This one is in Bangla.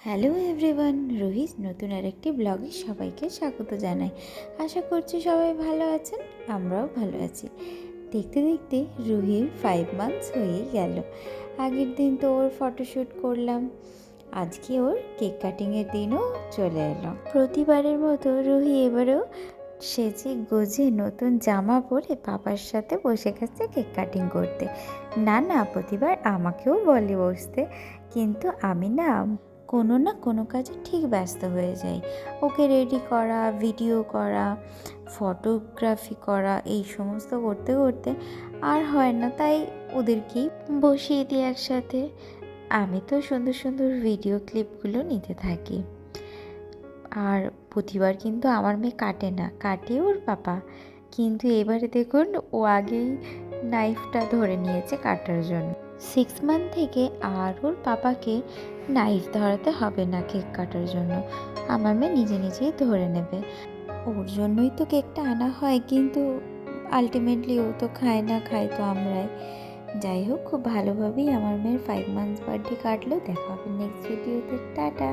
হ্যালো এভরিওয়ান, রুহিস নতুন আরেকটি ব্লগে সবাইকে স্বাগত জানাই। আশা করছি সবাই ভালো আছেন, আমরাও ভালো আছি। দেখতে দেখতে রুহির 5 মান্থস হয়ে গেল। আগের দিন তো ওর ফটোশ্যুট করলাম, আজকে ওর কেক কাটিংয়ের দিনও চলে এলো। প্রতিবারের মতো রুহি এবারেও সেজে গোজে নতুন জামা পরে পাপার সাথে বসে গেছে কেক কাটিং করতে। না প্রতিবার আমাকেও বলে বসতে, কিন্তু আমি কোনো না কোনো কাজে ঠিক ব্যস্ত হয়ে যাই। ওকে রেডি করা, ভিডিও করা, ফটোগ্রাফি করা, এই সমস্ত করতে করতে আর হয় না, তাই ওদেরকেই বসিয়ে দিই একসাথে। আমি তো সুন্দর সুন্দর ভিডিও ক্লিপগুলো নিতে থাকি। আর প্রতিবার কিন্তু আমার মেয়ে কাটে না, কাটে ওর পাপা। কিন্তু এবারে দেখুন ও আগেই নাইফটা ধরে নিয়েছে কাটার জন্য। 6 মান্থ থেকে আর ওর পাপাকে নাইফ ধরাতে হবে না কেক কাটার জন্য, আমার মেয়ে নিজে নিজেই ধরে নেবে। ওর জন্যই তো কেকটা আনা হয়, কিন্তু আলটিমেটলি ও তো খায় না, খাই তো আমরাই। যাই হোক, খুব ভালোভাবেই আমার মেয়ের 5 মান্থস বার্থডে কাটলো। দেখা হবে নেক্সট ভিডিওতে। টাটা।